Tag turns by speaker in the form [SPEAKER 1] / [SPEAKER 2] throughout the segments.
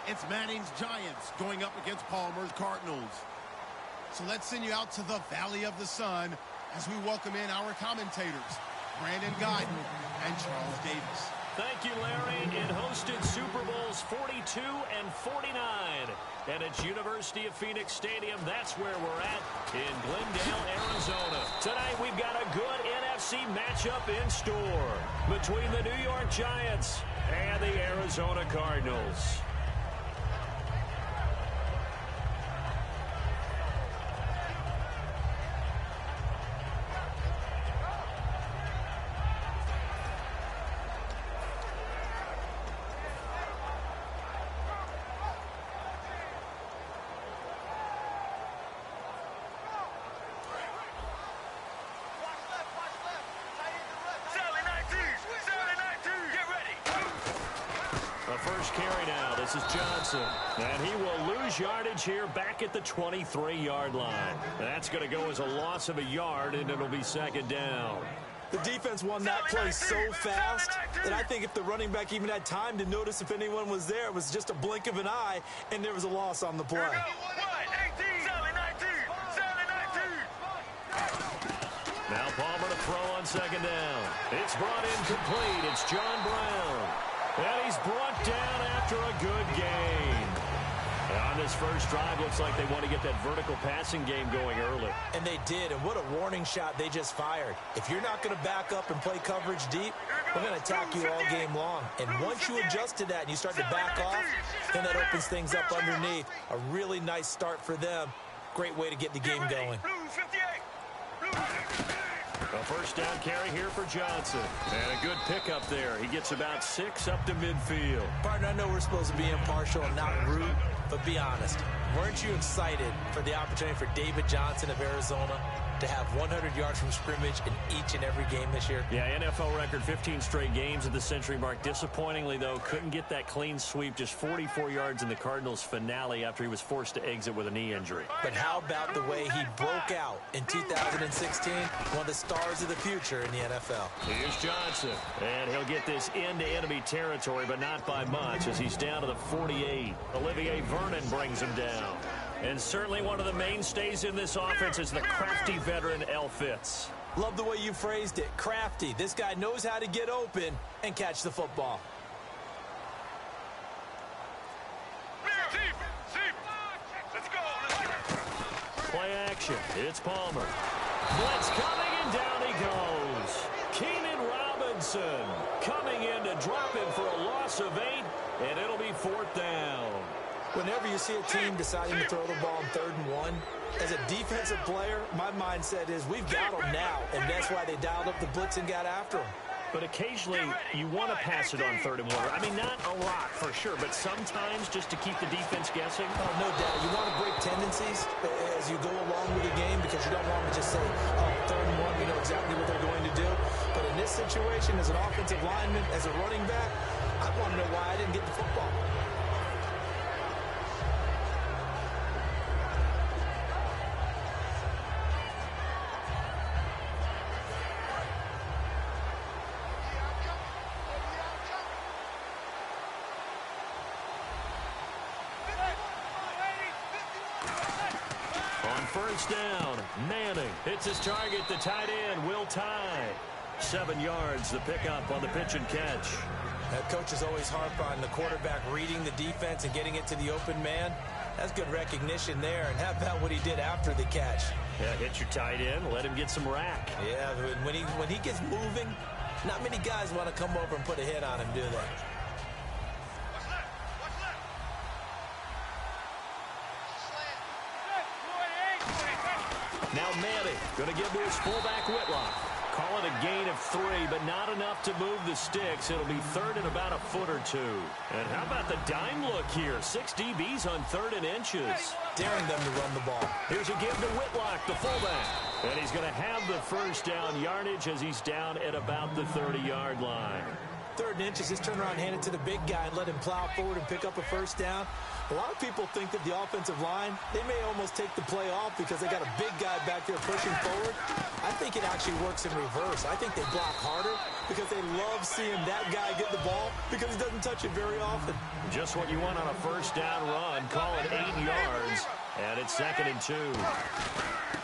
[SPEAKER 1] It's Manning's Giants going up against Palmer's Cardinals. So let's send you out to the Valley of the Sun as we welcome in our commentators, Brandon Guyton and Charles Davis.
[SPEAKER 2] Thank you, Larry. It hosted Super Bowls 42 and 49. And it's University of Phoenix Stadium. That's where we're at in Glendale, Arizona. Tonight we've got a good NFC matchup in store between the New York Giants and the Arizona Cardinals. First carry now. This is Johnson. And he will lose yardage here back at the 23-yard line. That's going to go as a loss of a yard, and it'll be second down.
[SPEAKER 3] The defense won that play so fast that I think if the running back even had time to notice if anyone was there, it was just a blink of an eye, and there was a loss on the play.
[SPEAKER 2] Now Palmer to throw on second down. It's brought in complete. It's John Brown. And he's brought down after a good gain. And on this first drive, looks like they want to get that vertical passing game going early.
[SPEAKER 3] And they did, and what a warning shot they just fired. If you're not going to back up and play coverage deep, we're going to attack you all game long. And once you adjust to that and you start to back off, then that opens things up underneath. A really nice start for them. Great way to get the game going.
[SPEAKER 2] A first down carry here for Johnson. And a good pickup there. He gets about 6 up to midfield.
[SPEAKER 3] Partner, I know we're supposed to be impartial and not rude, but be honest. Weren't you excited for the opportunity for David Johnson of Arizona to have 100 yards from scrimmage in each and every game this year?
[SPEAKER 2] Yeah, NFL record 15 straight games at the century mark. Disappointingly, though, couldn't get that clean sweep. Just 44 yards in the Cardinals' finale after he was forced to exit with a knee injury.
[SPEAKER 3] But how about the way he broke out in 2016? One of the stars of the future in the NFL.
[SPEAKER 2] Here's Johnson. And he'll get this into enemy territory, but not by much as he's down to the 48. Olivier Vernon brings him down. And certainly one of the mainstays in this offense is the crafty veteran L. Fitz.
[SPEAKER 3] Love the way you phrased it. Crafty. This guy knows how to get open and catch the football.
[SPEAKER 2] Play action. It's Palmer. Blitz coming, and down he goes. Keenan Robinson coming in to drop him for a loss of 8, and it'll be 4th down.
[SPEAKER 3] Whenever you see a team deciding to throw the ball on 3rd and 1, as a defensive player, my mindset is we've got them now, and that's why they dialed up the blitz and got after them.
[SPEAKER 2] But occasionally, you want to pass it on 3rd and 1. I mean, not a lot for sure, but sometimes just to keep the defense guessing.
[SPEAKER 3] Oh, no doubt. You want to break tendencies as you go along with the game because you don't want to just say, oh, 3rd and 1, we know exactly what they're going to do. But in this situation, as an offensive lineman, as a running back, I want to know why I didn't get the football.
[SPEAKER 2] First down, Manning hits his target, the tight end, Will Tye. 7 yards, the pickup on the pitch and catch.
[SPEAKER 3] That coach is always harp on the quarterback reading the defense and getting it to the open man. That's good recognition there. And how about what he did after the catch?
[SPEAKER 2] Yeah, hit your tight end, let him get some rack.
[SPEAKER 3] Yeah, when he gets moving, not many guys want to come over and put a hit on him, do they?
[SPEAKER 2] Now Manning going to give to his fullback Whitlock. Call it a gain of 3, but not enough to move the sticks. It'll be 3rd and about a foot or 2. And how about the dime look here? 6 DBs on 3rd and inches.
[SPEAKER 3] Daring them to run the ball.
[SPEAKER 2] Here's a give to Whitlock, the fullback. And he's going to have the first down yardage as he's down at about the 30-yard line.
[SPEAKER 3] 3rd and inches, just turn around and hand it to the big guy and let him plow forward and pick up a first down. A lot of people think that the offensive line, they may almost take the play off because they got a big guy back there pushing forward. I think it actually works in reverse. I think they block harder because they love seeing that guy get the ball because he doesn't touch it very often.
[SPEAKER 2] Just what you want on a first down run. Call it 8 yards, and it's 2nd and 2.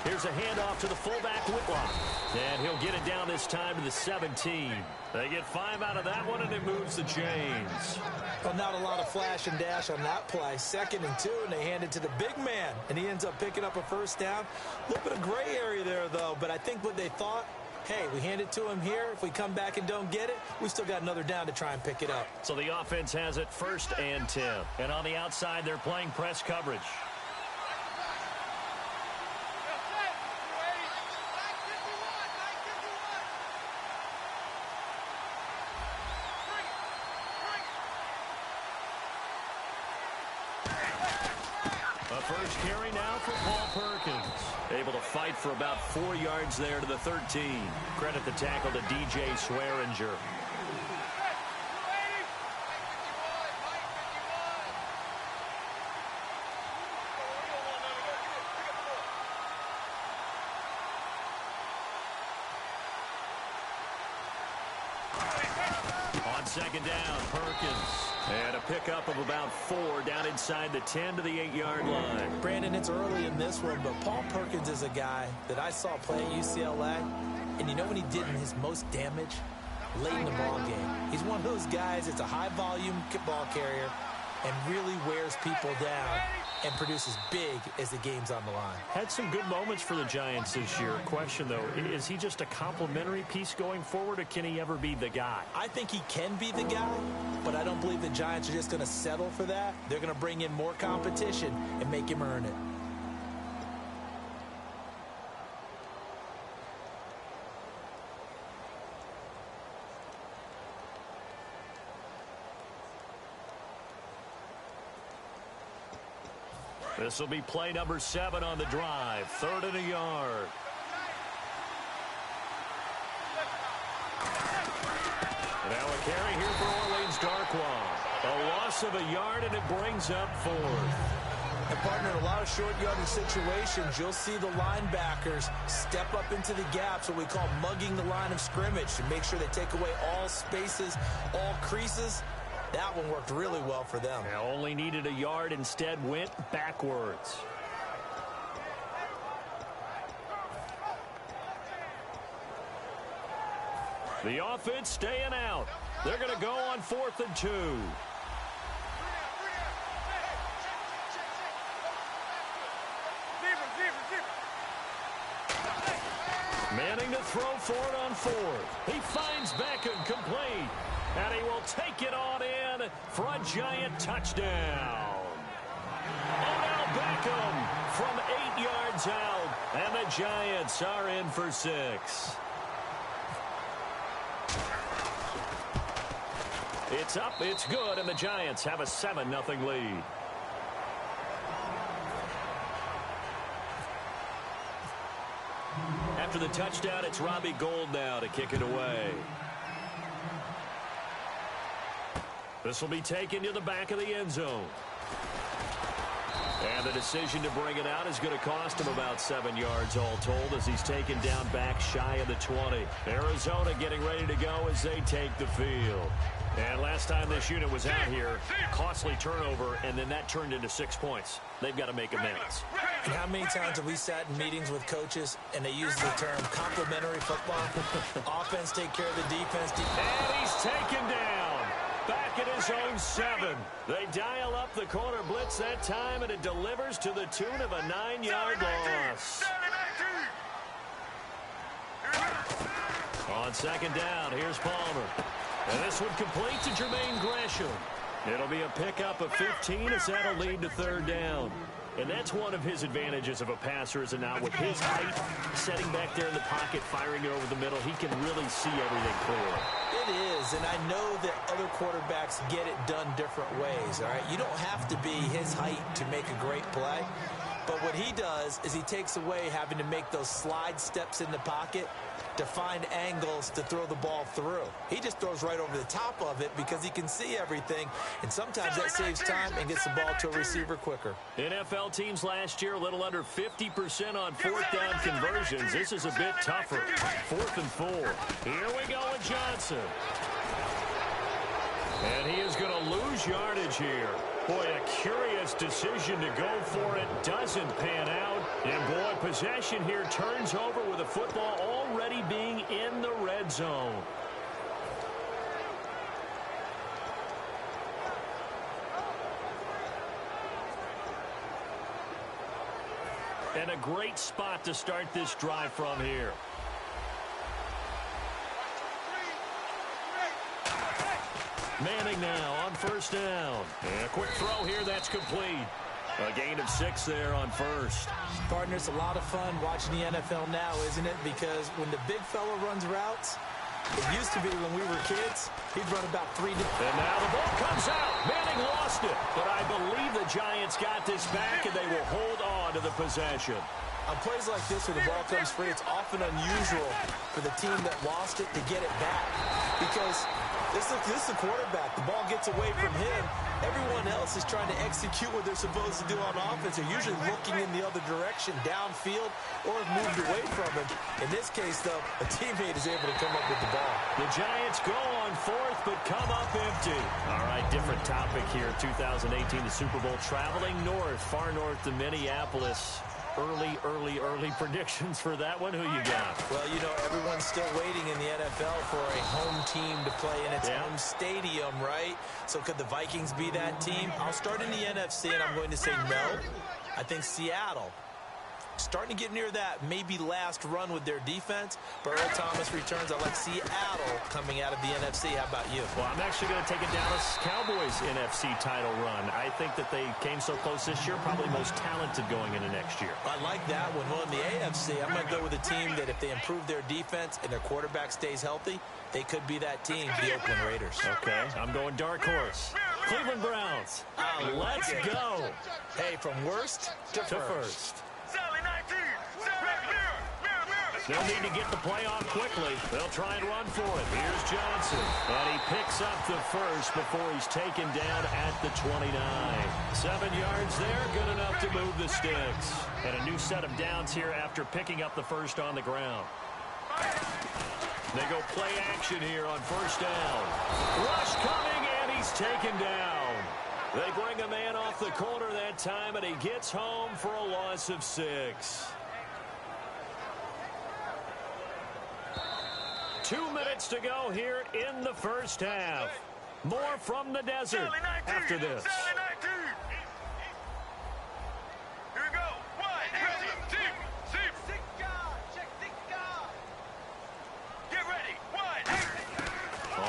[SPEAKER 2] Here's a handoff to the fullback, Whitlock. And he'll get it down this time to the 17. They get 5 out of that one, and it moves the chains.
[SPEAKER 3] Well, not a lot of flash and dash on that play. 2nd and 2, and they hand it to the big man, and he ends up picking up a first down. A little bit of gray area there, though, but I think what they thought, hey, we hand it to him here. If we come back and don't get it, we still got another down to try and pick it up.
[SPEAKER 2] So the offense has it 1st and 10. And on the outside, they're playing press coverage. First carry now for Paul Perkins. Able to fight for about 4 yards there to the 13. Credit the tackle to DJ Swearinger. On 2nd down, Perkins. And a pickup of about 4 down inside the 10 to the 8-yard line.
[SPEAKER 3] Brandon, it's early in this one, but Paul Perkins is a guy that I saw play at UCLA. And you know when he did his most damage? Late in the ball game. He's one of those guys that's a high-volume ball carrier and really wears people down and produces big as the game's on the line.
[SPEAKER 2] Had some good moments for the Giants this year. Question, though, is he just a complimentary piece going forward, or can he ever be the guy?
[SPEAKER 3] I think he can be the guy, but I don't believe the Giants are just going to settle for that. They're going to bring in more competition and make him earn it.
[SPEAKER 2] This will be play number 7 on the drive. 3rd and a yard. Now a carry here for Orleans Darkwa. A loss of a yard, and it brings up 4th.
[SPEAKER 3] And partner, in a lot of short yardage situations, you'll see the linebackers step up into the gaps, what we call mugging the line of scrimmage, to make sure they take away all spaces, all creases. That one worked really well for them.
[SPEAKER 2] Now only needed a yard, instead went backwards. The offense staying out. They're going to go on 4th and 2. Manning to throw for it on 4th. He finds Beckham complete. And he will take it on in for a Giant touchdown. Odell Beckham from 8 yards out. And the Giants are in for 6. It's up, it's good, and the Giants have a 7-0 lead. After the touchdown, it's Robbie Gould now to kick it away. This will be taken to the back of the end zone. And the decision to bring it out is going to cost him about 7 yards all told, as he's taken down back shy of the 20. Arizona getting ready to go as they take the field. And last time this unit was out here, costly turnover, and then that turned into 6 points. They've got to make amends.
[SPEAKER 3] And how many times have we sat in meetings with coaches and they use the term complementary football? Offense take care of the defense.
[SPEAKER 2] And he's taken down. Back at his own 7. They dial up the corner blitz that time, and it delivers to the tune of a 9-yard loss. On 2nd down, here's Palmer. And this one complete to Jermaine Gresham. It'll be a pickup of 15 as that'll lead to 3rd down. And that's one of his advantages of a passer, is it not? With his height, setting back there in the pocket, firing it over the middle, he can really see everything clear.
[SPEAKER 3] It is, and I know that other quarterbacks get it done different ways, all right? You don't have to be his height to make a great play. But what he does is he takes away having to make those slide steps in the pocket to find angles to throw the ball through. He just throws right over the top of it because he can see everything, and sometimes that saves time and gets the ball to a receiver quicker.
[SPEAKER 2] NFL teams last year a little under 50% on fourth down conversions. This is a bit tougher. 4th and 4. Here we go with Johnson. And he is going to lose yardage here. Boy, a curious decision to go for it. Doesn't pan out. And, boy, possession here turns over with the football already being in the red zone. And a great spot to start this drive from here. Manning now on first down. And a quick throw here, that's complete. A gain of 6 there on first.
[SPEAKER 3] Partner, it's a lot of fun watching the NFL now, isn't it? Because when the big fella runs routes, it used to be when we were kids, he'd run about 3 different.
[SPEAKER 2] And now the ball comes out. Manning lost it. But I believe the Giants got this back, and they will hold on to the possession.
[SPEAKER 3] On plays like this where the ball comes free, it's often unusual for the team that lost it to get it back. Because this is the quarterback. The ball gets away from him. Everyone else is trying to execute what they're supposed to do on offense. They're usually looking in the other direction, downfield, or have moved away from him. In this case, though, a teammate is able to come up with the ball.
[SPEAKER 2] The Giants go on 4th, but come up empty. All right, different topic here. 2018, the Super Bowl, traveling north, far north to Minneapolis. Early predictions for that one. Who you got?
[SPEAKER 3] Well, you know, everyone's still waiting in the NFL for a home team to play in its home stadium, right? So could the Vikings be that team? I'll start in the NFC, and I'm going to say no. I think Seattle, starting to get near that maybe last run with their defense. But Earl Thomas returns. I like Seattle coming out of the NFC. How about you?
[SPEAKER 2] Well, I'm actually going to take a Dallas Cowboys NFC title run. I think that they came so close this year, probably most talented going into next year.
[SPEAKER 3] I like that one. Well, in the AFC, I'm going to go with a team that if they improve their defense and their quarterback stays healthy, they could be that team, the Oakland Raiders.
[SPEAKER 2] Okay, I'm going dark horse. Cleveland Browns. Let's go.
[SPEAKER 3] Hey, from worst to first.
[SPEAKER 2] They'll need to get the play off quickly. They'll try and run for it. Here's Johnson. And he picks up the first before he's taken down at the 29. 7 yards there, good enough to move the sticks. And a new set of downs here after picking up the first on the ground. They go play action here on first down. Rush coming, and he's taken down. They bring a man off the corner that time, and he gets home for a loss of 6. 2 minutes to go here in the first half. More from the desert after this.
[SPEAKER 4] Here we go. Get ready.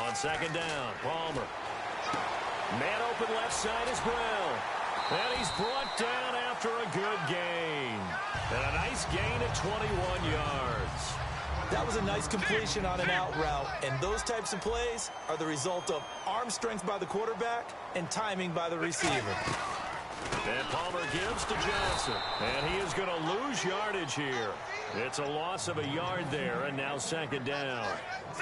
[SPEAKER 2] On second down, Palmer. Man open left side is Brown. And he's brought down after a good gain. And a nice gain at 21 yards.
[SPEAKER 3] That was a nice completion on an out route, and those types of plays are the result of arm strength by the quarterback and timing by the receiver.
[SPEAKER 2] And Palmer gives to Johnson, and he is going to lose yardage here. It's a loss of a yard there, and now second down.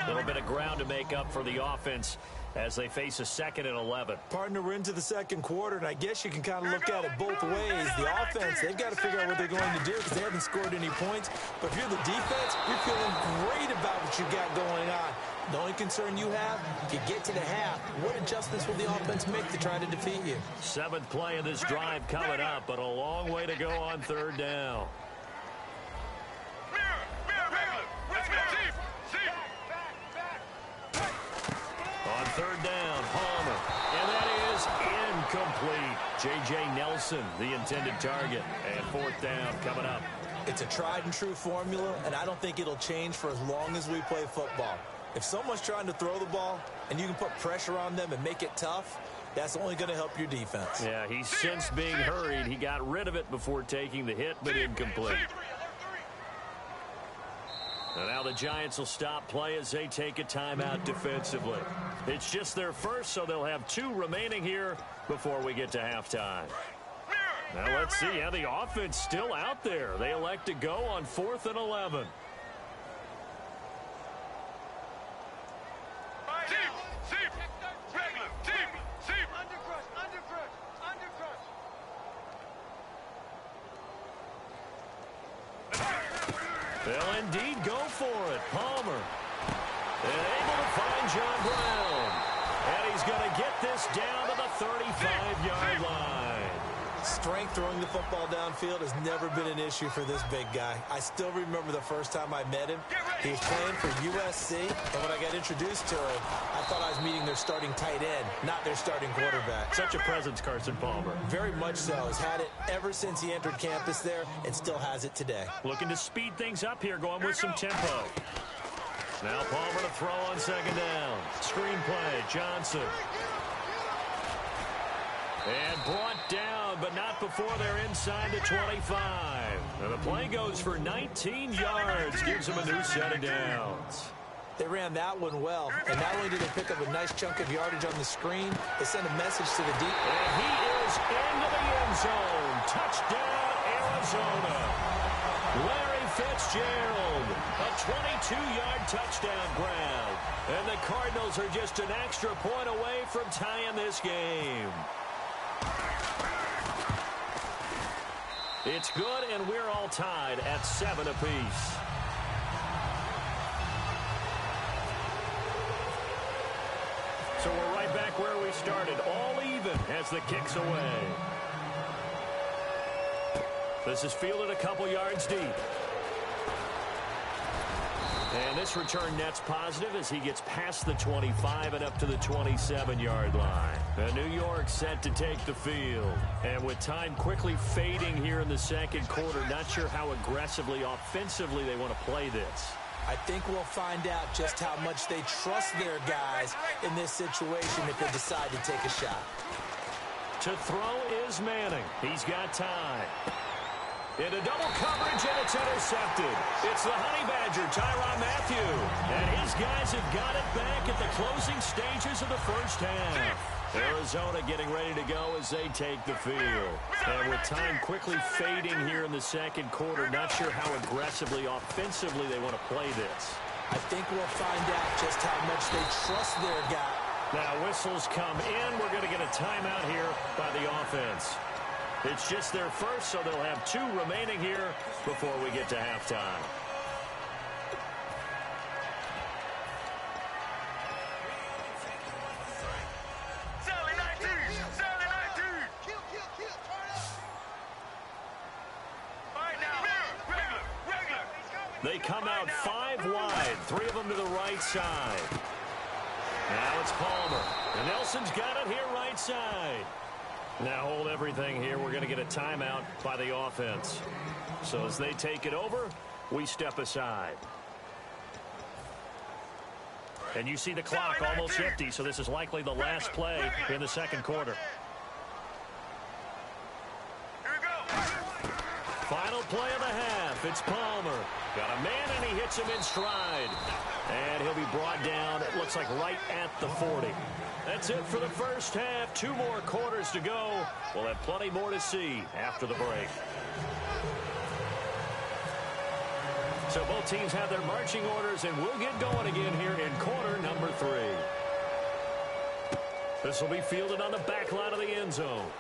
[SPEAKER 2] A little bit of ground to make up for the offense as they face a 2nd and 11.
[SPEAKER 3] Partner, we're into the second quarter, and I guess you can kind of look at it both ways. The offense, they've got to figure out what they're going to do because they haven't scored any points. But if you're the defense, you're feeling great about what you got going on. The only concern you have, if you get to the half, what adjustments will the offense make to try to defeat you?
[SPEAKER 2] 7th play of this drive coming up, but a long way to go on third down. On third down, Palmer. And that is incomplete. J.J. Nelson, the intended target. And 4th down coming up.
[SPEAKER 3] It's a tried and true formula, and I don't think it'll change for as long as we play football. If someone's trying to throw the ball and you can put pressure on them and make it tough, that's only going to help your defense.
[SPEAKER 2] Yeah, he's since being hurried. He got rid of it before taking the hit, but incomplete. And now the Giants will stop play as they take a timeout defensively. It's just their first, so they'll have 2 remaining here before we get to halftime. Now let's see. Yeah, the offense still out there. They elect to go on 4th and 11. They'll indeed go for it. Palmer. And able to find John Brown. And he's going to get this down to the 35-yard line.
[SPEAKER 3] Strength throwing the football downfield has never been an issue for this big guy. I still remember the first time I met him. He was playing for USC, and when I got introduced to him, I thought I was meeting their starting tight end, not their starting quarterback.
[SPEAKER 2] Such a presence, Carson Palmer.
[SPEAKER 3] Very much so. Has had it ever since he entered campus there and still has it today.
[SPEAKER 2] Looking to speed things up here, going with some tempo. Now Palmer to throw on second down. Screen play, Johnson. And brought down, but not before they're inside the 25. And the play goes for 19 yards. Gives them a new set of downs.
[SPEAKER 3] They ran that one well. And not only did they pick up a nice chunk of yardage on the screen, they sent a message to the deep.
[SPEAKER 2] And he is into the end zone. Touchdown, Arizona. Larry Fitzgerald, a 22-yard touchdown grab. And the Cardinals are just an extra point away from tying this game. It's good, and we're all tied at 7 apiece. So we're right back where we started, all even as the kick's away. This is fielded a couple yards deep. And this return net's positive as he gets past the 25 and up to the 27-yard line. And New York set to take the field. And with time quickly fading here in the second quarter, not sure how aggressively, offensively they want to play this.
[SPEAKER 3] I think we'll find out just how much they trust their guys in this situation if they decide to take a shot.
[SPEAKER 2] To throw is Manning. He's got time. Into double coverage, and it's intercepted. It's the Honey Badger, Tyrann Mathieu. And his guys have got it back at the closing stages of the first half. Arizona getting ready to go as they take the field. And with time quickly fading here in the second quarter, not sure how aggressively, offensively they want to play this.
[SPEAKER 3] I think we'll find out just how much they trust their guy.
[SPEAKER 2] Now whistles come in. We're going to get a timeout here by the offense. It's just their first, so they'll have 2 remaining here before we get to halftime. They come out 5 wide, 3 of them to the right side. Now it's Palmer. And Nelson's got it here right side. Now hold everything here. We're going to get a timeout by the offense. So as they take it over, we step aside. And you see the clock almost empty, so this is likely the last play in the second quarter. Final play of the half. It's Palmer. Got a man, and he hits him in stride. And he'll be brought down, it looks like right at the 40. That's it for the first half. 2 more quarters to go. We'll have plenty more to see after the break. So both teams have their marching orders, and we'll get going again here in quarter number 3. This will be fielded on the back line of the end zone.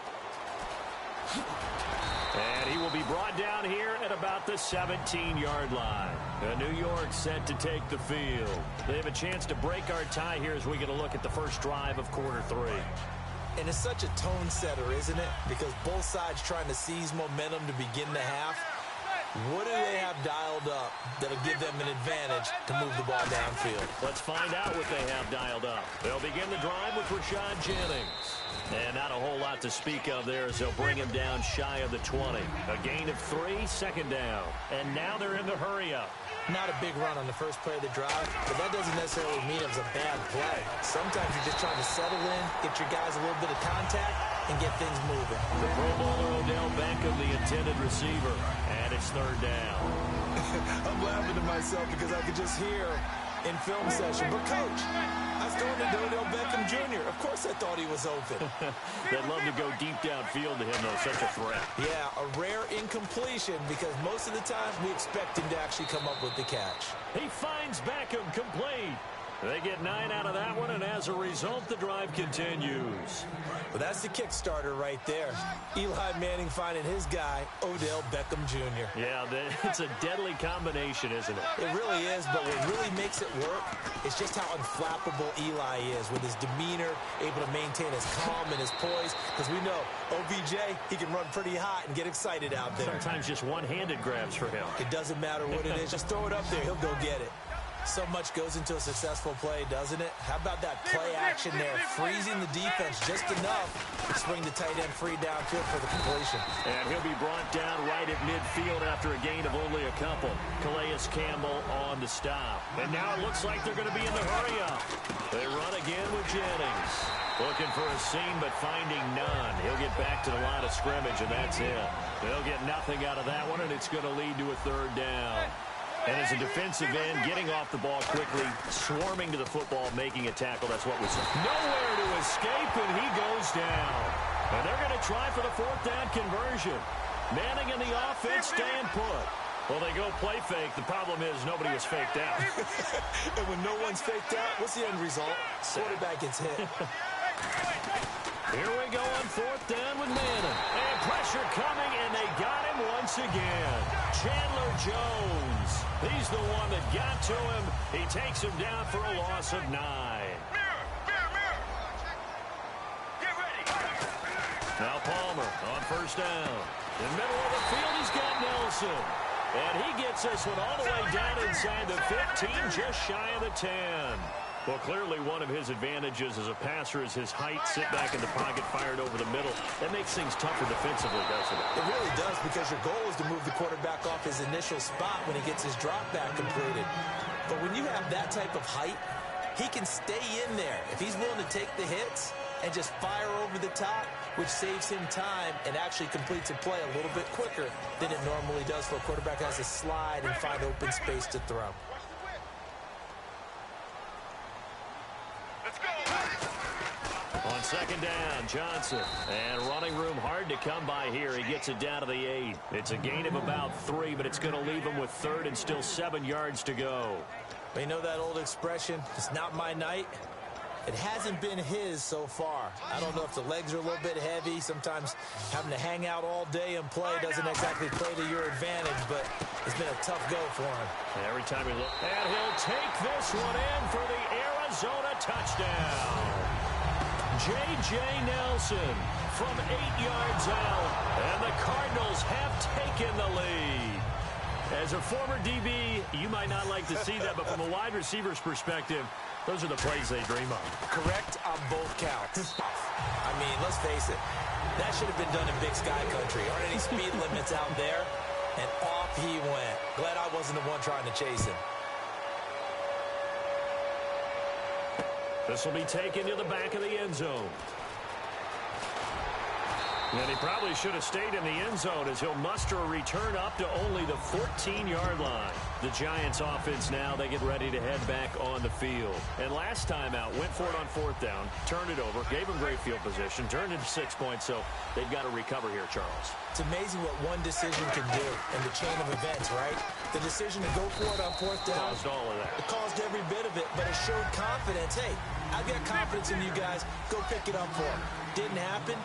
[SPEAKER 2] And he will be brought down here at about the 17-yard line. New York set to take the field. They have a chance to break our tie here as we get a look at the first drive of quarter 3.
[SPEAKER 3] And it's such a tone setter, isn't it? Because both sides trying to seize momentum to begin the half. What do they have dialed up that'll give them an advantage to move the ball downfield?
[SPEAKER 2] Let's find out what they have dialed up. They'll begin the drive with Rashad Jennings. And not a whole lot to speak of there as they'll bring him down shy of the 20. A gain of 3, second down. And now they're in the hurry-up.
[SPEAKER 3] Not a big run on the first play of the drive, but that doesn't necessarily mean it was a bad play. Sometimes you're just trying to settle in, get your guys a little bit of contact, and get things moving.
[SPEAKER 2] The Pro Bowler Odell Beckham, the intended receiver, and it's third down.
[SPEAKER 3] I'm laughing to myself because I could just hear in film session, but Coach, I was throwing to Odell Beckham Jr. Of course I thought he was open.
[SPEAKER 2] They'd love to go deep downfield to him, though. Such a threat.
[SPEAKER 3] Yeah, a rare incompletion because most of the time we expect him to actually come up with the catch.
[SPEAKER 2] He finds Beckham complete. They get 9 out of that one, and as a result, the drive continues.
[SPEAKER 3] Well, that's the Kickstarter right there. Eli Manning finding his guy, Odell Beckham Jr.
[SPEAKER 2] Yeah, it's a deadly combination, isn't it?
[SPEAKER 3] It really is, but what really makes it work is just how unflappable Eli is with his demeanor, able to maintain his calm and his poise, because we know OBJ, he can run pretty hot and get excited out there.
[SPEAKER 2] Sometimes just one-handed grabs for him.
[SPEAKER 3] It doesn't matter what it is. Just throw it up there. He'll go get it. So much goes into a successful play, doesn't it? How about that play action there? Freezing the defense just enough to swing the tight end free downfield for the completion.
[SPEAKER 2] And he'll be brought down right at midfield after a gain of only a couple. Calais Campbell on the stop. And now it looks like they're going to be in the hurry-up. They run again with Jennings. Looking for a seam, but finding none. He'll get back to the line of scrimmage, and that's it. They'll get nothing out of that one, and it's going to lead to a third down. And as a defensive end, getting off the ball quickly, swarming to the football, making a tackle. That's what we saw. Nowhere to escape, and he goes down. And they're going to try for the fourth down conversion. Manning and the offense staying put. Well, they go play fake. The problem is nobody was faked out.
[SPEAKER 3] And when no one's faked out, what's the end result? Quarterback gets hit.
[SPEAKER 2] Here we go on fourth down with Manning. And pressure coming, and they got him once again. Chandler Jones. He's the one that got to him. He takes him down for a loss of 9.
[SPEAKER 4] Mirror. Get ready.
[SPEAKER 2] Now Palmer on first down. In the middle of the field, he's got Nelson. And he gets this one all the way down inside the 15, just shy of the 10. Well, clearly one of his advantages as a passer is his height. Sit back in the pocket, fired over the middle. That makes things tougher defensively, doesn't it?
[SPEAKER 3] It really does, because your goal is to move the quarterback off his initial spot when he gets his drop back completed. But when you have that type of height, he can stay in there. If he's willing to take the hits and just fire over the top, which saves him time and actually completes a play a little bit quicker than it normally does for a quarterback who has to slide and find open space to throw.
[SPEAKER 2] On second down, Johnson. And running room hard to come by here. He gets it down to the 8. It's a gain of about 3, but it's going to leave him with third and still 7 yards to go.
[SPEAKER 3] You know that old expression, it's not my night? It hasn't been his so far. I don't know if the legs are a little bit heavy. Sometimes having to hang out all day and play doesn't exactly play to your advantage, but it's been a tough go for him.
[SPEAKER 2] Every time he looks, and he'll take this one in for the Arizona touchdown. J.J. Nelson from 8 yards out, and the Cardinals have taken the lead. As a former DB, you might not like to see that, but from a wide receiver's perspective, those are the plays they dream of.
[SPEAKER 3] Correct on both counts. I mean, let's face it. That should have been done in Big Sky Country. Aren't any speed limits out there? And off he went. Glad I wasn't the one trying to chase him.
[SPEAKER 2] This will be taken to the back of the end zone. And he probably should have stayed in the end zone as he'll muster a return up to only the 14-yard line. The Giants offense now, they get ready to head back on the field. And last time out, went for it on fourth down, turned it over, gave him great field position, turned into 6 points, so they've got to recover here, Charles.
[SPEAKER 3] It's amazing what one decision can do in the chain of events, right? The decision to go for it on fourth down.
[SPEAKER 2] Caused all of that.
[SPEAKER 3] It caused every bit of it, but it showed confidence. Hey, I've got confidence in you guys. Go pick it up for them. Didn't happen.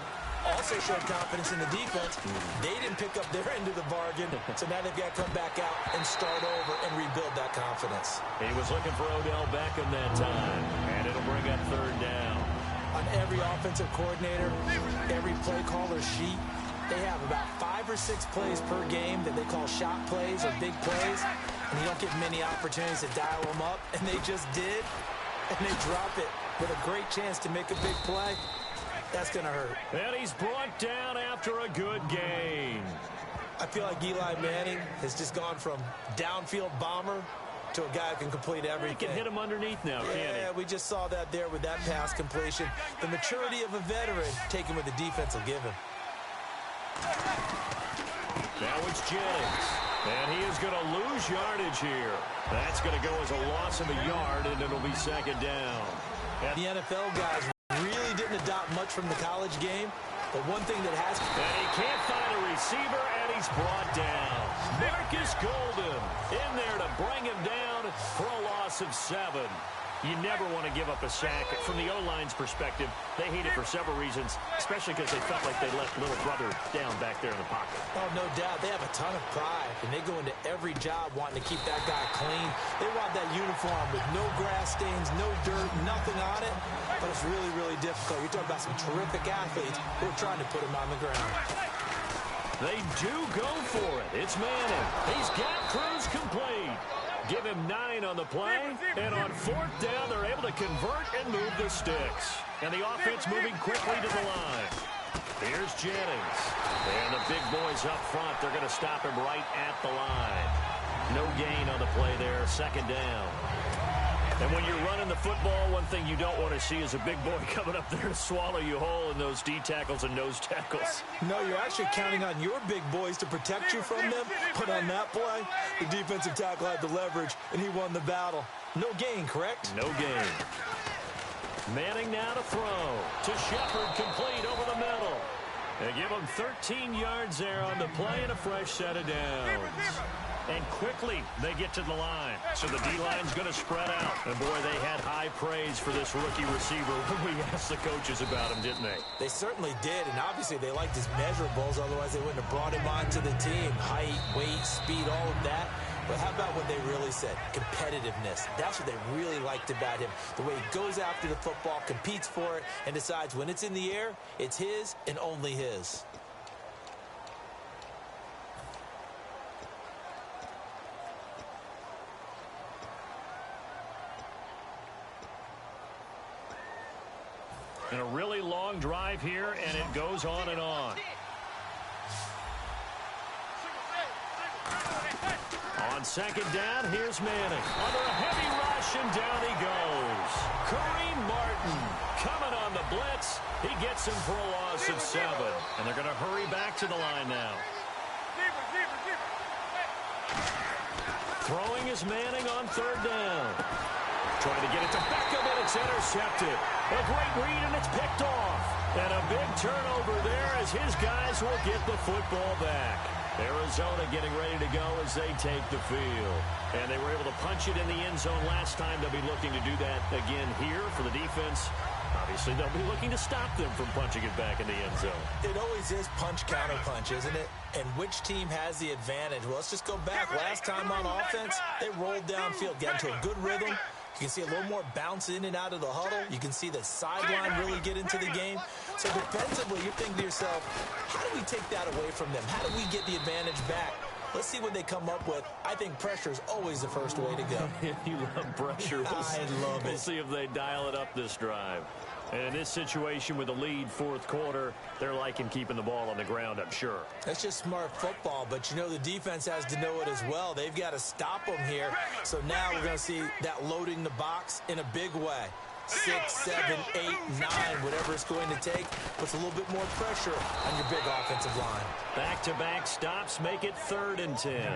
[SPEAKER 3] Also showed confidence in the defense. They didn't pick up their end of the bargain, so now they've got to come back out and start over and rebuild that confidence.
[SPEAKER 2] He was looking for Odell Beckham that time, and it'll bring up third down.
[SPEAKER 3] On every offensive coordinator, every play caller sheet, they have about 5 or 6 plays per game that they call shot plays or big plays, and you don't get many opportunities to dial them up, and they just did, and they drop it with a great chance to make a big play. That's going to hurt.
[SPEAKER 2] And he's brought down after a good gain.
[SPEAKER 3] I feel like Eli Manning has just gone from downfield bomber to a guy who can complete everything.
[SPEAKER 2] He can hit him underneath now, can't he?
[SPEAKER 3] Yeah, we just saw that there with that pass completion. The maturity of a veteran taking what the defense will give him.
[SPEAKER 2] Now it's Jennings. And he is going to lose yardage here. That's going to go as a loss of a yard, and it'll be second down.
[SPEAKER 3] And the NFL guys really didn't adopt much from the college game, but one thing that has...
[SPEAKER 2] And he can't find a receiver, and he's brought down. Marcus Golden in there to bring him down for a loss of 7. You never want to give up a sack. From the O-line's perspective, they hate it for several reasons, especially because they felt like they let little brother down back there in the pocket.
[SPEAKER 3] Oh, no doubt. They have a ton of pride, and they go into every job wanting to keep that guy clean. They want that uniform with no grass stains, no dirt, nothing on it. But it's really, really difficult. You're talking about some terrific athletes who are trying to put him on the ground.
[SPEAKER 2] They do go for it. It's Manning. He's got Cruz complete. Give him 9 on the play, and on 4th down, they're able to convert and move the sticks. And the offense moving quickly to the line. Here's Jennings. And the big boys up front, they're going to stop him right at the line. No gain on the play there, 2nd down. And when you're running the football, one thing you don't want to see is a big boy coming up there to swallow you whole in those D tackles and nose tackles.
[SPEAKER 3] No, you're actually counting on your big boys to protect you from them. But on that play, the defensive tackle had the leverage, and he won the battle. No gain, correct?
[SPEAKER 2] No gain. Manning now to throw. To Shepard, complete over the middle. They give him 13 yards there on the play and a fresh set of downs. And quickly, they get to the line. So the D-line's going to spread out. And, boy, they had high praise for this rookie receiver when we asked the coaches about him, didn't they?
[SPEAKER 3] They certainly did, and obviously they liked his measurables. Otherwise, they wouldn't have brought him onto the team. Height, weight, speed, all of that. But how about what they really said? Competitiveness. That's what they really liked about him. The way he goes after the football, competes for it, and decides when it's in the air, it's his and only his.
[SPEAKER 2] And a really long drive here, and it goes on and on. On 2nd down, here's Manning. Under a heavy rush, and down he goes. Kareem Martin coming on the blitz. He gets him for a loss of 7. And they're going to hurry back to the line now. Throwing is Manning on 3rd down. Trying to get it to Beckham, and it's intercepted. A great read, and it's picked off. And a big turnover there as his guys will get the football back. Arizona getting ready to go as they take the field. And they were able to punch it in the end zone last time. They'll be looking to do that again here for the defense. Obviously, they'll be looking to stop them from punching it back in the end zone.
[SPEAKER 3] It always is punch-counter-punch, isn't it? And which team has the advantage? Well, let's just go back. Last time on offense, they rolled downfield, got into a good rhythm. You can see a little more bounce in and out of the huddle. You can see the sideline really get into the game. So defensively, you're thinking to yourself, how do we take that away from them? How do we get the advantage back? Let's see what they come up with. I think pressure is always the first way to go.
[SPEAKER 2] You love pressure.
[SPEAKER 3] I love it.
[SPEAKER 2] We'll see if they dial it up this drive. And in this situation with the lead 4th quarter, they're liking keeping the ball on the ground, I'm sure.
[SPEAKER 3] That's just smart football, but you know the defense has to know it as well. They've got to stop them here. So now we're going to see that loading the box in a big way. 6, 7, 8, 9, whatever it's going to take, puts a little bit more pressure on your big offensive line.
[SPEAKER 2] Back-to-back stops make it 3rd and 10.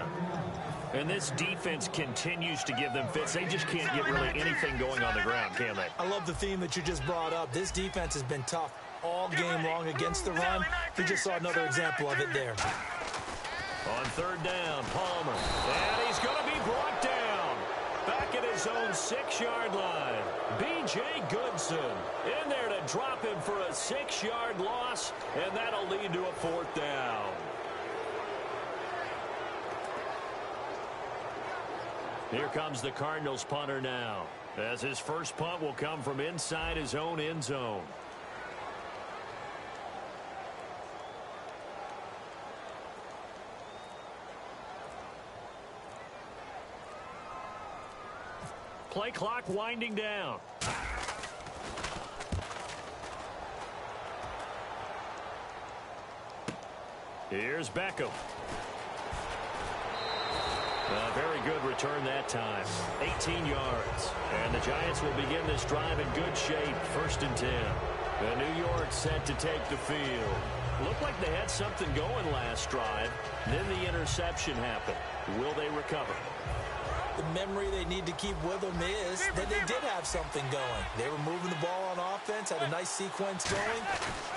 [SPEAKER 2] And this defense continues to give them fits. They just can't get really anything going on the ground, can they?
[SPEAKER 3] I love the theme that you just brought up. This defense has been tough all game long against the run. We just saw another example of it there.
[SPEAKER 2] On 3rd down, Palmer. And he's going to be brought down. Back at his own 6-yard line. B.J. Goodson in there to drop him for a 6-yard loss, and that'll lead to a 4th down. Here comes the Cardinals punter now, as his first punt will come from inside his own end zone. Play clock winding down. Here's Beckham. A very good return that time. 18 yards. And the Giants will begin this drive in good shape. 1st and 10. The New York set to take the field. Looked like they had something going last drive. Then the interception happened. Will they recover?
[SPEAKER 3] The memory they need to keep with them is that they did have something going. They were moving the ball on offense, had a nice sequence going.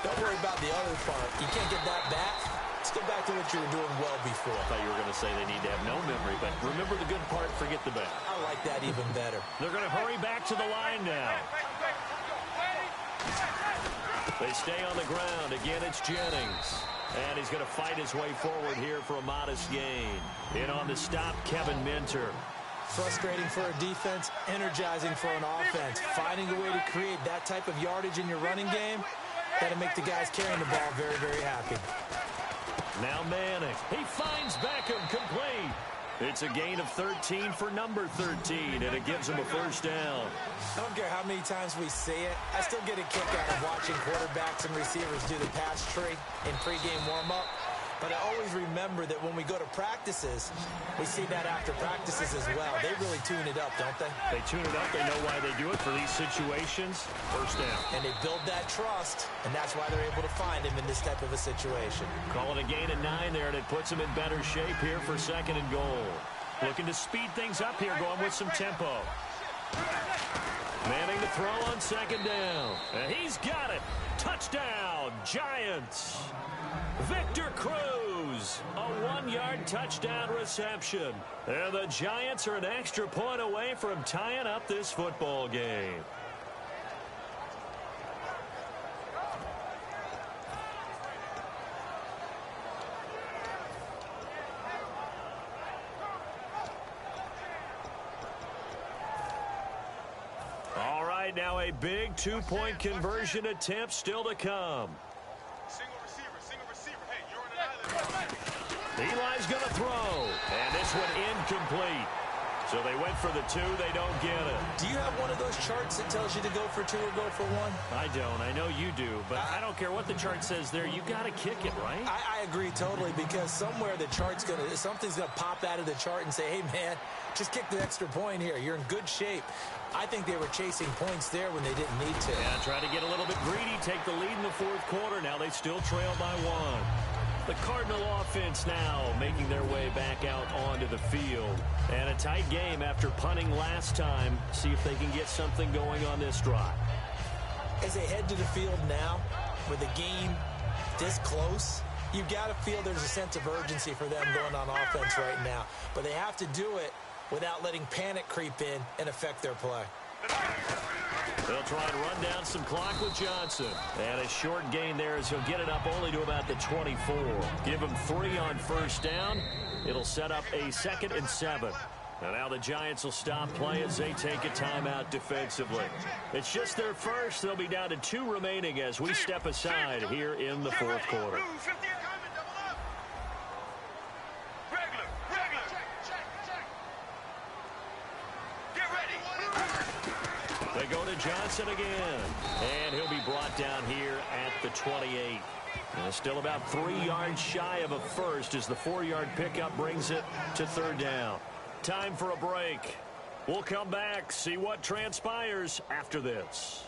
[SPEAKER 3] Don't worry about the other part. You can't get that back. It's Just go back to what you were doing well before.
[SPEAKER 2] I thought you were going to say they need to have no memory, but remember the good part, forget the bad.
[SPEAKER 3] I like that even better.
[SPEAKER 2] They're going to hurry back to the line now. They stay on the ground. Again, it's Jennings. And he's going to fight his way forward here for a modest gain. In on the stop, Kevin Minter.
[SPEAKER 3] Frustrating for a defense, energizing for an offense. Finding a way to create that type of yardage in your running game, that'll make the guys carrying the ball very, very happy.
[SPEAKER 2] Now Manning. He finds Beckham complete. It's a gain of 13 for number 13, and it gives him a first down.
[SPEAKER 3] I don't care how many times we say it. I still get a kick out of watching quarterbacks and receivers do the pass tree in pregame warm-up. But I always remember that when we go to practices, we see that after practices as well. They really tune it up, don't they?
[SPEAKER 2] They tune it up. They know why they do it for these situations. First down.
[SPEAKER 3] And they build that trust, and that's why they're able to find him in this type of a situation.
[SPEAKER 2] Call it a gain of 9 there, and it puts him in better shape here for second and goal. Looking to speed things up here, going with some tempo. Manning to throw on second down. And he's got it. Touchdown, Giants. Victor Cruz, a 1-yard touchdown reception. And the Giants are an extra point away from tying up this football game. All right, now a big 2-point conversion attempt still to come. Eli's going to throw, and this one incomplete. So they went for the 2. They don't get it.
[SPEAKER 3] Do you have one of those charts that tells you to go for 2 or go for 1?
[SPEAKER 2] I don't. I know you do, but I don't care what the chart says there. You got to kick it, right?
[SPEAKER 3] I agree totally, because somewhere the chart's something's going to pop out of the chart and say, hey, man, just kick the extra point here. You're in good shape. I think they were chasing points there when they didn't need to.
[SPEAKER 2] Yeah, try to get a little bit greedy, take the lead in the fourth quarter. Now they still trail by 1. The Cardinal offense now making their way back out onto the field. And a tight game after punting last time. See if they can get something going on this drive.
[SPEAKER 3] As they head to the field now, with the game this close, you've got to feel there's a sense of urgency for them going on offense right now. But they have to do it without letting panic creep in and affect their play.
[SPEAKER 2] They'll try and run down some clock with Johnson. And a short gain there as he'll get it up only to about the 24. Give him 3 on first down. It'll set up a 2nd and 7. And now the Giants will stop play as they take a timeout defensively. It's just their first. They'll be down to 2 remaining as we step aside here in the fourth quarter. They go to Johnson again, and he'll be brought down here at the 28. And still about 3 yards shy of a first as the 4-yard pickup brings it to 3rd down. Time for a break. We'll come back, see what transpires after this.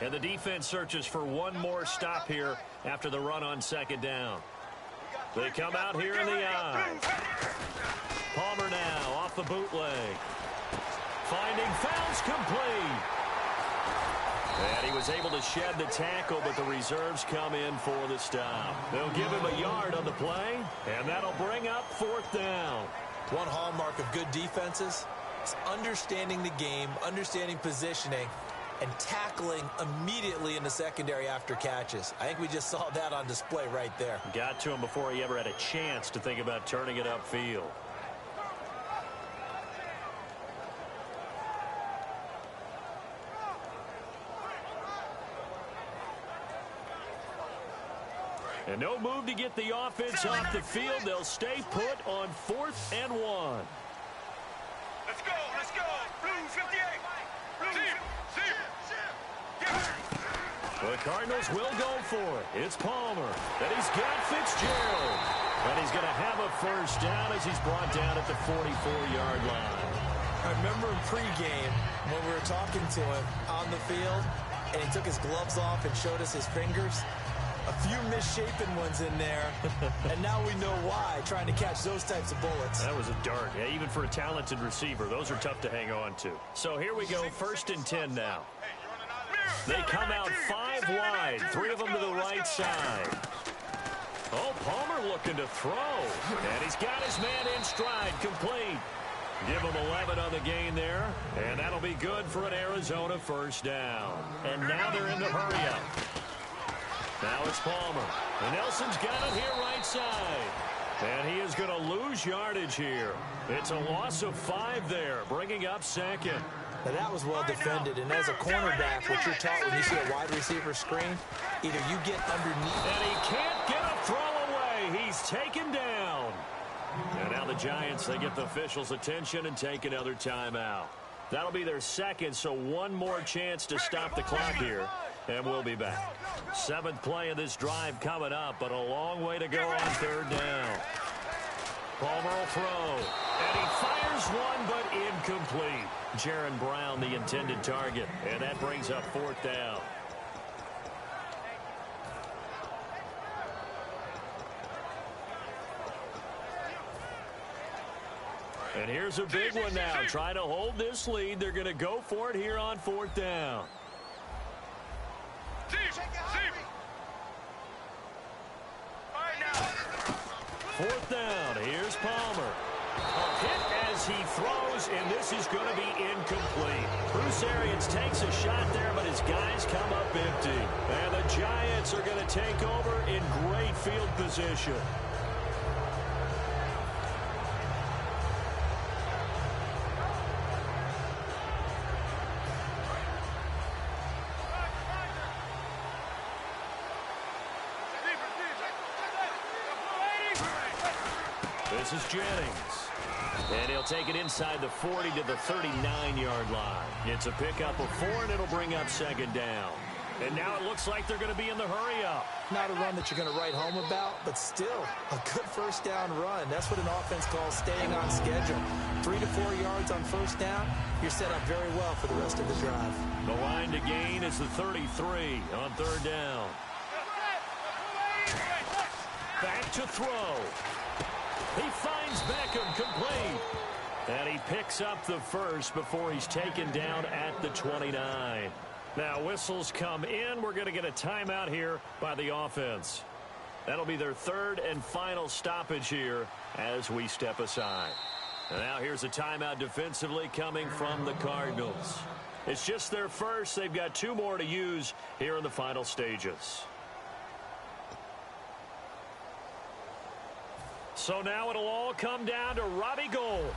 [SPEAKER 2] And the defense searches for one more stop here after the run on 2nd down. They come out here in the eye. Palmer now off the bootleg. Finding fouls complete. And he was able to shed the tackle, but the reserves come in for the stop. They'll give him a yard on the play, and that'll bring up 4th down.
[SPEAKER 3] One hallmark of good defenses is understanding the game, understanding positioning, and tackling immediately in the secondary after catches. I think we just saw that on display right there.
[SPEAKER 2] Got to him before he ever had a chance to think about turning it upfield. And no move to get the offense off the field. They'll stay put on 4th and 1.
[SPEAKER 4] Let's go, let's go. Blue 58.
[SPEAKER 2] The Cardinals will go for it. It's Palmer. And he's got Fitzgerald. And he's going to have a first down as he's brought down at the 44-yard line.
[SPEAKER 3] I remember in pregame when we were talking to him on the field, and he took his gloves off and showed us his fingers. A few misshapen ones in there, and now we know why, trying to catch those types of bullets.
[SPEAKER 2] That was a dart. Yeah, even for a talented receiver, those are tough to hang on to. So here we go, 1st and 10 now. They come out 5 wide, 3 of them to the right side. Oh, Palmer looking to throw. And he's got his man in stride, complete. Give him 11 on the gain there. And that'll be good for an Arizona first down. And now they're in the hurry-up. Now it's Palmer. And Nelson's got it here right side. And he is going to lose yardage here. It's a loss of 5 there, bringing up second.
[SPEAKER 3] Now that was well defended, and as a cornerback, what you're taught when you see a wide receiver screen, either you get underneath.
[SPEAKER 2] And he can't get a throw away. He's taken down. And now the Giants, they get the officials' attention and take another timeout. That'll be their second, so one more chance to stop the clock here. And we'll be back. 7th play of this drive coming up, but a long way to go on 3rd down. Palmer will throw. And he fires one, but incomplete. Jaron Brown, the intended target. And that brings up 4th down. And here's a big one now. Trying to hold this lead. They're going to go for it here on 4th down. 4th down. Here's Palmer. A hit as he throws, and this is going to be incomplete. Bruce Arians takes a shot there, but his guys come up empty. And the Giants are going to take over in great field position. This is Jennings. And he'll take it inside the 40 to the 39-yard line. It's a pickup of 4, and it'll bring up 2nd down. And now it looks like they're going to be in the hurry-up.
[SPEAKER 3] Not a run that you're going to write home about, but still a good first down run. That's what an offense calls staying on schedule. 3 to 4 yards on first down, you're set up very well for the rest of the drive.
[SPEAKER 2] The line to gain is the 33 on 3rd down. Back to throw. He finds Beckham, complete. And he picks up the first before he's taken down at the 29. Now whistles come in. We're going to get a timeout here by the offense. That'll be their 3rd and final stoppage here as we step aside. And now here's a timeout defensively coming from the Cardinals. It's just their first. They've got 2 more to use here in the final stages. So now it'll all come down to Robbie Gould.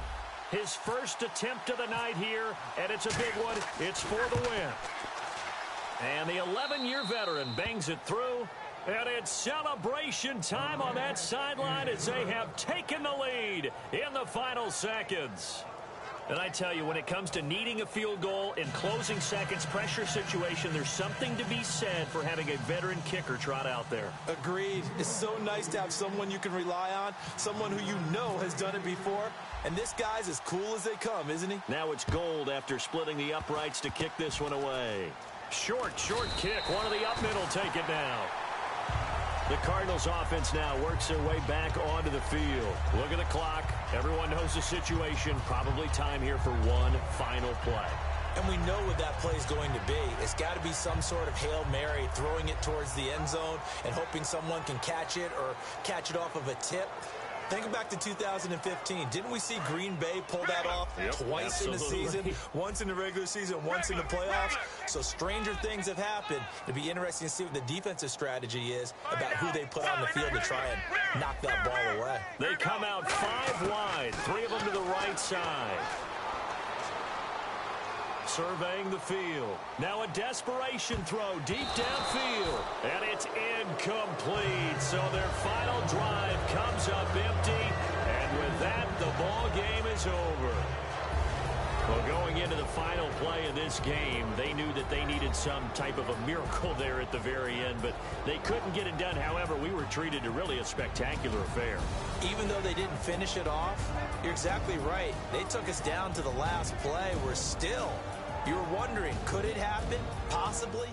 [SPEAKER 2] His first attempt of the night here, and it's a big one. It's for the win. And the 11-year veteran bangs it through, and it's celebration time on that sideline as they have taken the lead in the final seconds. And I tell you, when it comes to needing a field goal in closing seconds, pressure situation, there's something to be said for having a veteran kicker trot out there.
[SPEAKER 3] Agreed. It's so nice to have someone you can rely on, someone who you know has done it before. And this guy's as cool as they come, isn't he?
[SPEAKER 2] Now it's Gould after splitting the uprights to kick this one away. Short kick. One of the up middle take it down. The Cardinals offense now works their way back onto the field. Look at the clock. Everyone knows the situation. Probably time here for one final play.
[SPEAKER 3] And we know what that play is going to be. It's got to be some sort of Hail Mary, throwing it towards the end zone and hoping someone can catch it or catch it off of a tip. Think back to 2015. Didn't we see Green Bay pull that off twice in the season? Once in the regular season, once in the playoffs. So stranger things have happened. It'll be interesting to see what the defensive strategy is about who they put on the field to try and knock that ball away.
[SPEAKER 2] They come out 5 wide, 3 of them to the right side. Surveying the field. Now a desperation throw deep downfield. And it's incomplete. So their final drive comes up empty. And with that, the ball game is over. Well, going into the final play of this game, they knew that they needed some type of a miracle there at the very end, but they couldn't get it done. However, we were treated to really a spectacular affair.
[SPEAKER 3] Even though they didn't finish it off, you're exactly right. They took us down to the last play. We're still, you were wondering, could it happen? Possibly.